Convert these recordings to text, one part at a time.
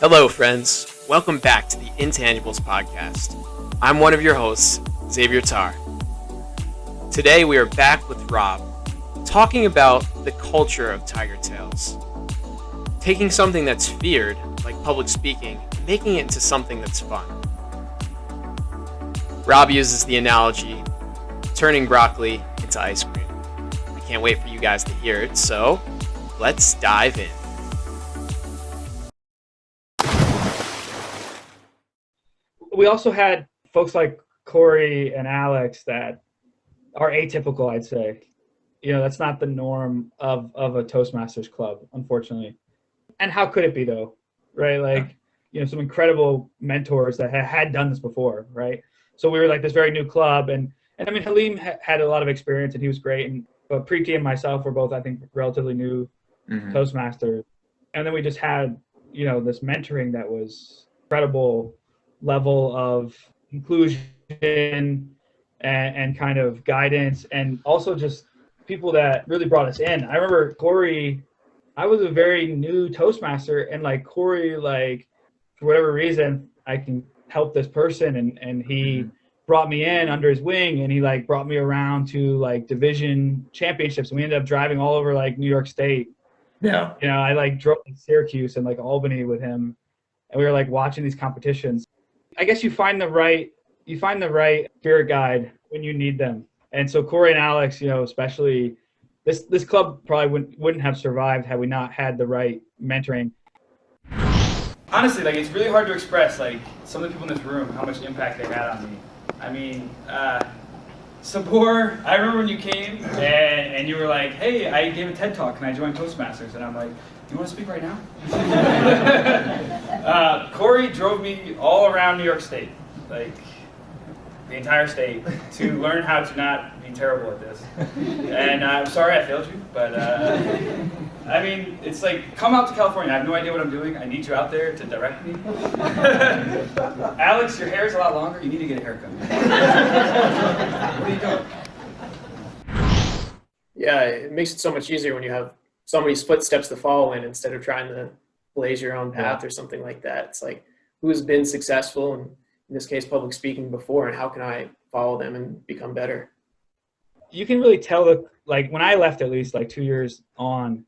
Hello, friends. Welcome back to the Intangibles podcast. I'm one of your hosts, Xavier Tarr. Today we are back with Rob, talking about the culture of Tiger Tails. Taking something that's feared, like public speaking, and making it into something that's fun. Rob uses the analogy, turning broccoli into ice cream. I can't wait for you guys to hear it, so let's dive in. We also had folks like Corey and Alex that are atypical, I'd say. You know, that's not the norm of a Toastmasters club, unfortunately. And how could it be, though, right? Like, you know, some incredible mentors that had done this before, right? So we were like this very new club. And I mean, Halim had a lot of experience and he was great. But Preeti and myself were both, I think, relatively new Toastmasters. And then we just had, you know, this mentoring that was incredible level of inclusion and kind of guidance, and also just people that really brought us in. I remember Corey, I was a very new Toastmaster, and like Corey, like for whatever reason, I can help this person, and he brought me in under his wing, and he like brought me around to like division championships, and we ended up driving all over like New York State. Yeah. You know, I like drove to Syracuse and like Albany with him, and we were like watching these competitions. I guess you find the right spirit guide when you need them. And so Corey and Alex, you know, especially this club probably wouldn't have survived had we not had the right mentoring. Honestly, like it's really hard to express, like some of the people in this room, how much impact they had on me. I mean, Sabor, I remember when you came and you were like, hey, I gave a TED Talk, can I join Toastmasters? And I'm like, do you want to speak right now? Corey drove me all around New York State, like the entire state, to learn how to not be terrible at this. And I'm sorry I failed you, but I mean, it's like, come out to California. I have no idea what I'm doing. I need you out there to direct me. Alex, your hair is a lot longer. You need to get a haircut. What are you doing? Yeah, it makes it so much easier when you have somebody's footsteps to follow in instead of trying to blaze your own path or something like that. It's like, who's been successful, and in this case, public speaking before, and how can I follow them and become better? You can really tell like when I left, at least like 2 years on,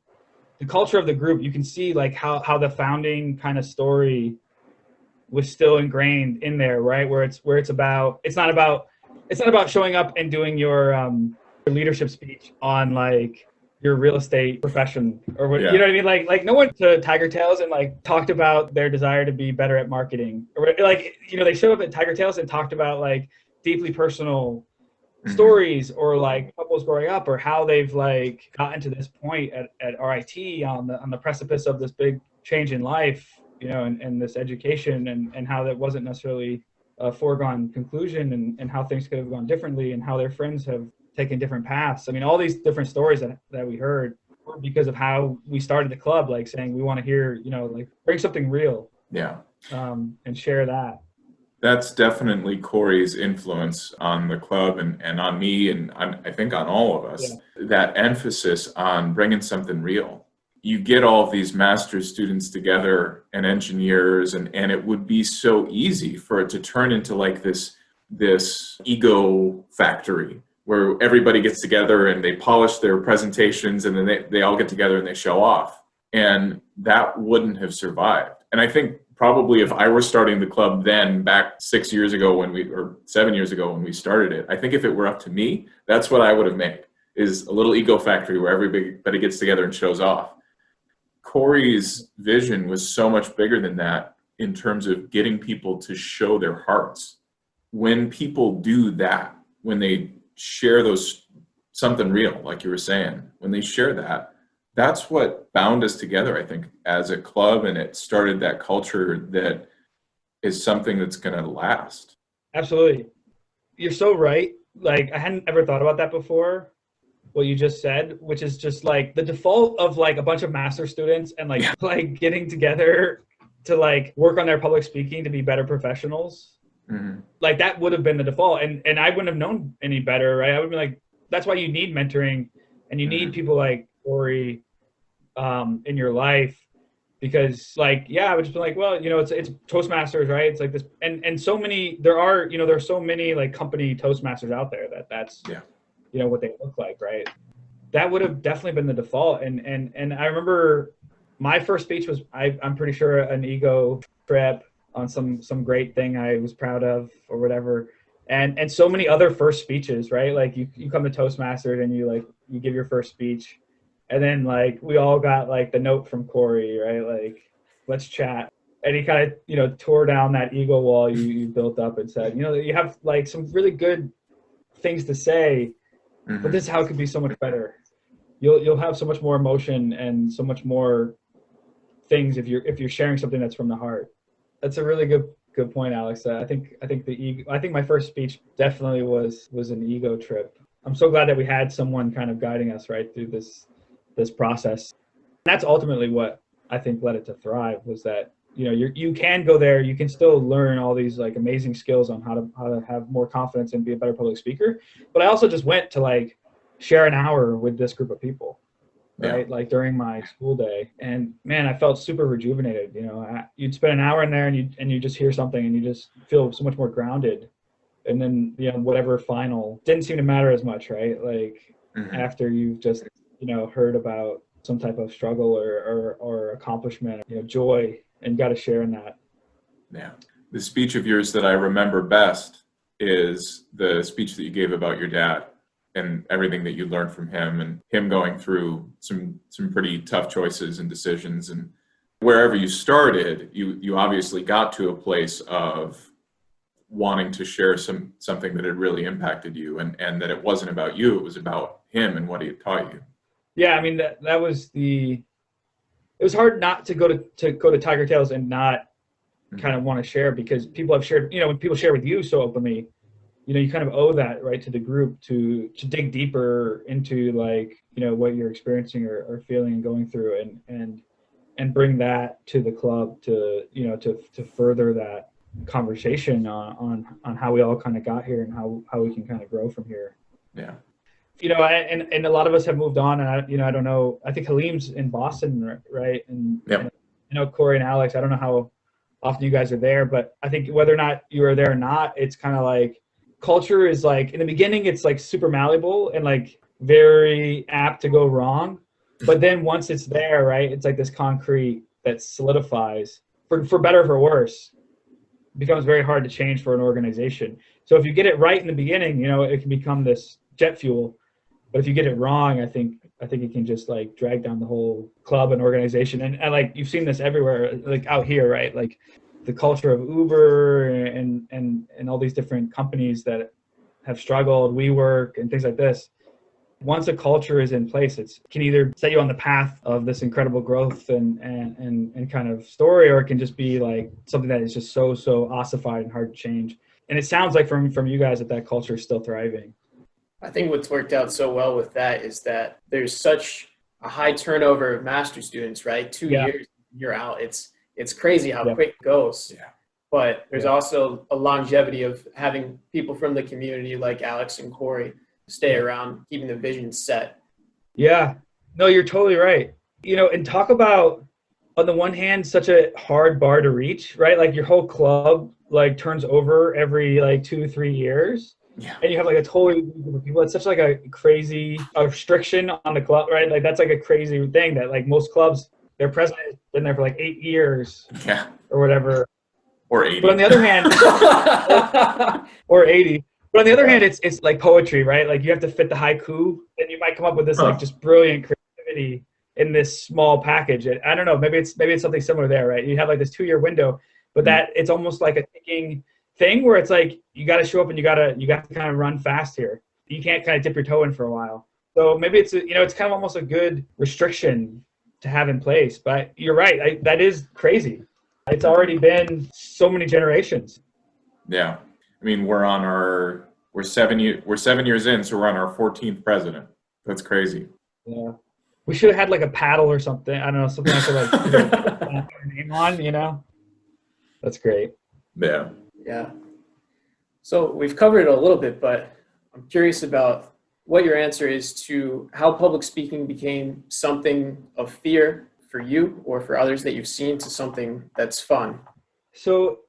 the culture of the group, you can see like how the founding kind of story was still ingrained in there, right? Where it's not about showing up and doing your leadership speech on like your real estate profession or what, you know what I mean? Like no one to Tiger Tails and like talked about their desire to be better at marketing, or like, you know, they showed up at Tiger Tails and talked about like deeply personal stories, or like couples growing up, or how they've like gotten to this point at RIT on the precipice of this big change in life, you know, and this education, and how that wasn't necessarily a foregone conclusion, and how things could have gone differently, and how their friends have taken different paths. I mean, all these different stories that we heard were because of how we started the club, like saying we want to hear, you know, like bring something real, and share that. That's definitely Corey's influence on the club and on me, and I think on all of us. That emphasis on bringing something real. You get all of these master's students together and engineers, and it would be so easy for it to turn into like this ego factory where everybody gets together and they polish their presentations, and then they all get together and they show off. And that wouldn't have survived. And I think probably if I were starting the club then back 6 years ago or 7 years ago when we started it, I think if it were up to me, that's what I would have made, is a little ego factory where everybody gets together and shows off. Corey's vision was so much bigger than that in terms of getting people to show their hearts. When people do that, when they share something real, like you were saying, when they share that, that's what bound us together, I think, as a club, and it started that culture that is something that's going to last. Absolutely. You're so right. Like, I hadn't ever thought about that before, what you just said, which is just like the default of like a bunch of master students and like getting together to like work on their public speaking to be better professionals. Like that would have been the default, and I wouldn't have known any better, right? I would be like, that's why you need mentoring, and you need people like Corey in your life because like, yeah, I would just be like, well, you know, it's Toastmasters, right? It's like this, and so many, there are so many like company Toastmasters out there that's, you know, what they look like, right? That would have definitely been the default. And I remember my first speech was, I'm pretty sure, an ego trip on some great thing I was proud of or whatever. And so many other first speeches, right? Like you come to Toastmasters and you give your first speech. And then like we all got like the note from Corey, right? Like, let's chat. And he kind of, you know, tore down that ego wall you built up and said, you know, you have like some really good things to say, but this is how it could be so much better. You'll have so much more emotion and so much more things if you're sharing something that's from the heart. That's a really good point, Alex. I think my first speech definitely was an ego trip. I'm so glad that we had someone kind of guiding us right through this process. That's ultimately what I think led it to thrive, was that, you know, you can go there, you can still learn all these like amazing skills on how to have more confidence and be a better public speaker. But I also just went to like share an hour with this group of people, right? Yeah. Like during my school day, and man, I felt super rejuvenated. You know, you'd spend an hour in there and you just hear something and you just feel so much more grounded. And then, you know, whatever final didn't seem to matter as much, right? Like after you've just, you know, heard about some type of struggle or accomplishment, you know, joy, and got to share in that. Yeah. The speech of yours that I remember best is the speech that you gave about your dad and everything that you learned from him, and him going through some pretty tough choices and decisions. And wherever you started, you obviously got to a place of wanting to share something that had really impacted you, and that it wasn't about you, it was about him and what he had taught you. Yeah, I mean that was it was hard not to go to Tiger Tales and not kind of want to share, because people have shared, you know, when people share with you so openly, you know, you kind of owe that, right, to the group to dig deeper into, like, you know, what you're experiencing or feeling and going through, and bring that to the club to, you know, to further that conversation on how we all kind of got here and how we can kind of grow from here. Yeah. You know, and a lot of us have moved on, and I don't know, I think Halim's in Boston, right? And yep. You know, Corey and Alex, I don't know how often you guys are there, but I think whether or not you are there or not, it's kind of like culture is like, in the beginning, it's like super malleable and like very apt to go wrong. But then once it's there, right, it's like this concrete that solidifies for better or for worse. It becomes very hard to change for an organization. So if you get it right in the beginning, you know, it can become this jet fuel. But if you get it wrong, I think it can just like drag down the whole club and organization. And like, you've seen this everywhere, like out here, right? Like the culture of Uber and all these different companies that have struggled, WeWork and things like this. Once a culture is in place, it can either set you on the path of this incredible growth and kind of story, or it can just be like something that is just so ossified and hard to change. And it sounds like from you guys that culture is still thriving. I think what's worked out so well with that is that there's such a high turnover of master students, right? 2 years, you're out. It's crazy how quick it goes. Yeah. But there's also a longevity of having people from the community like Alex and Corey stay around, keeping the vision set. Yeah. No, you're totally right. You know, and talk about, on the one hand, such a hard bar to reach, right? Like your whole club like turns over every like 2-3 years. Yeah. And you have like a totally new group of people. It's such like a crazy restriction on the club, right? Like that's like a crazy thing that like most clubs, their president has been there for like 8 years, or whatever, or 80. But on the other hand, or 80. But on the other hand, it's like poetry, right? Like you have to fit the haiku, and you might come up with this like just brilliant creativity in this small package. I don't know. Maybe it's something similar there, right? You have like this 2-year window, but that it's almost like a ticking thing where it's like you got to show up and you got to kind of run fast here. You can't kind of dip your toe in for a while. So maybe it's it's kind of almost a good restriction to have in place. But you're right. That is crazy. It's already been so many generations. Yeah, I mean we're 7 years in, so we're on our 14th president. That's crazy. Yeah, we should have had like a paddle or something. I don't know, something I could like put your name on. You know, that's great. Yeah. Yeah. So we've covered it a little bit, but I'm curious about what your answer is to how public speaking became something of fear for you or for others that you've seen to something that's fun? So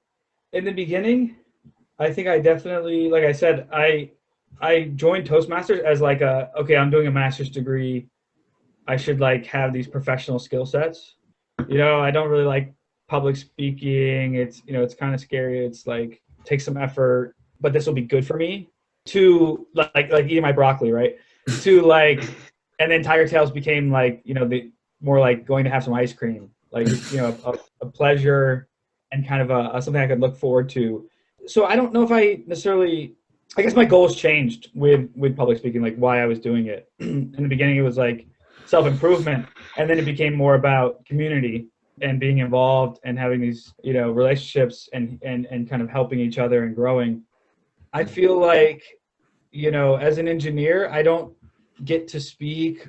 in the beginning, I think I definitely, like I said, I joined Toastmasters as like okay, I'm doing a master's degree. I should like have these professional skill sets. I don't really like public speaking. It's, it's kind of scary. It's like, takes some effort, but this will be good for me. To like eating my broccoli, right? To like, and then Tiger Tails became like, the more like going to have some ice cream, like, a pleasure and kind of something I could look forward to. So I don't know if I necessarily, I guess my goals changed with public speaking, like why I was doing it. In the beginning, it was like self-improvement, and then it became more about community and being involved and having these, relationships and kind of helping each other and growing. I feel like, as an engineer, I don't get to speak,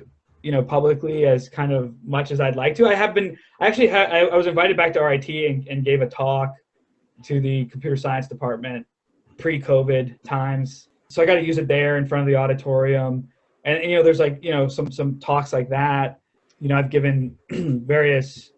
publicly as kind of much as I'd like to. I was invited back to RIT and gave a talk to the computer science department pre-COVID times. So I got to use it there in front of the auditorium. And, there's like, some talks like that. I've given various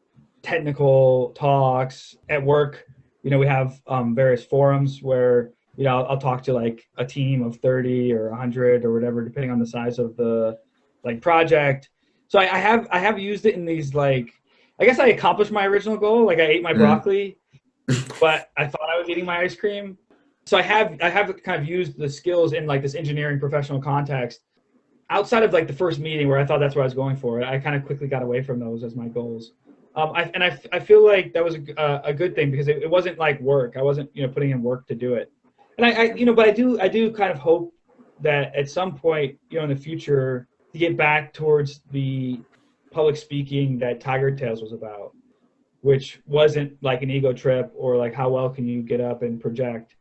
technical talks at work. We have various forums where, I'll talk to like a team of 30 or 100 or whatever, depending on the size of the like project. So I have used it in these, like, I guess I accomplished my original goal. Like I ate my broccoli, but I thought I was eating my ice cream. So I have kind of used the skills in like this engineering professional context outside of like the first meeting where I thought that's what I was going for. I kind of quickly got away from those as my goals. I feel like that was a good thing because it wasn't like work. I wasn't, putting in work to do it. And but I do kind of hope that at some point, in the future, to get back towards the public speaking that Tiger Tails was about, which wasn't like an ego trip or like how well can you get up and project,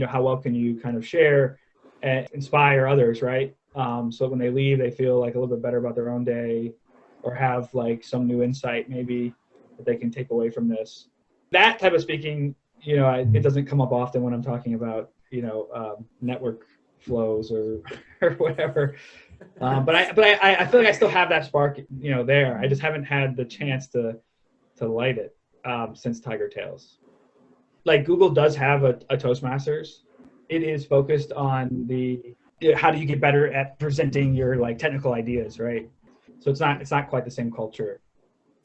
how well can you kind of share and inspire others, right? So when they leave, they feel like a little bit better about their own day or have like some new insight maybe that they can take away from this. That type of speaking, it doesn't come up often when I'm talking about, network flows or whatever. But I feel like I still have that spark, there. I just haven't had the chance to light it since Tiger Tails. Like Google does have a Toastmasters. It is focused on how do you get better at presenting your like technical ideas, right? So it's not quite the same culture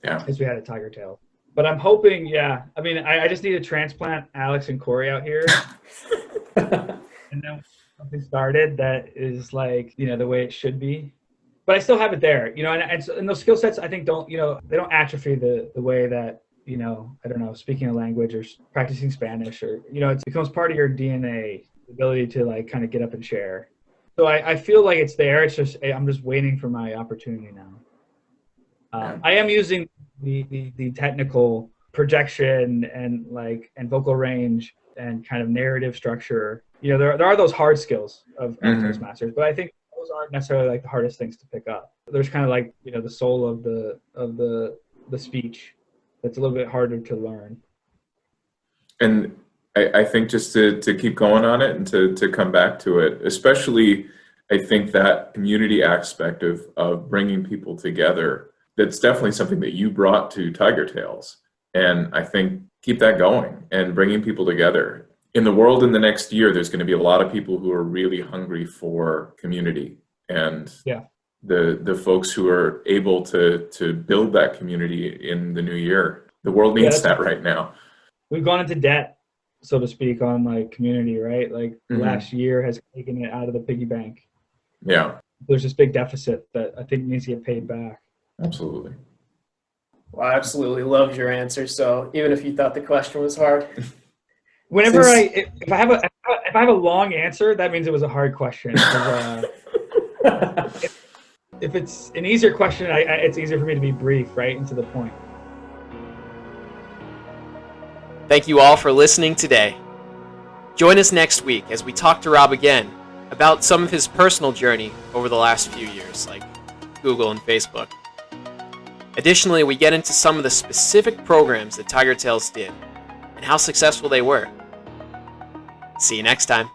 as we had at Tiger Tail. But I'm hoping, I mean, I just need to transplant Alex and Corey out here. And then something started that is like, the way it should be. But I still have it there, and those skill sets I think don't, they don't atrophy the way that, I don't know, speaking a language or practicing Spanish or, it becomes part of your DNA, the ability to like kind of get up and share. So I feel like it's there. It's just, I'm just waiting for my opportunity now. I am using the technical projection and vocal range and kind of narrative structure. There are those hard skills of Toastmasters, but I think those aren't necessarily like the hardest things to pick up. There's kind of like, the soul of the speech that's a little bit harder to learn. And I think just to keep going on it and to come back to it, especially I think that community aspect of bringing people together, that's definitely something that you brought to Tiger Tails. And I think keep that going and bringing people together. In the world in the next year, there's going to be a lot of people who are really hungry for community. And the folks who are able to build that community in the new year, the world needs that right now. We've gone into debt, so to speak, on like community, right? Like last year has taken it out of the piggy bank. Yeah. There's this big deficit that I think needs to get paid back. Absolutely. Well, I absolutely loved your answer. So even if you thought the question was hard, whenever if I have a long answer, that means it was a hard question. If it's an easier question, it's easier for me to be brief, right, and to the point. Thank you all for listening today. Join us next week as we talk to Rob again about some of his personal journey over the last few years, like Google and Facebook. Additionally, we get into some of the specific programs that Tiger Tails did and how successful they were. See you next time.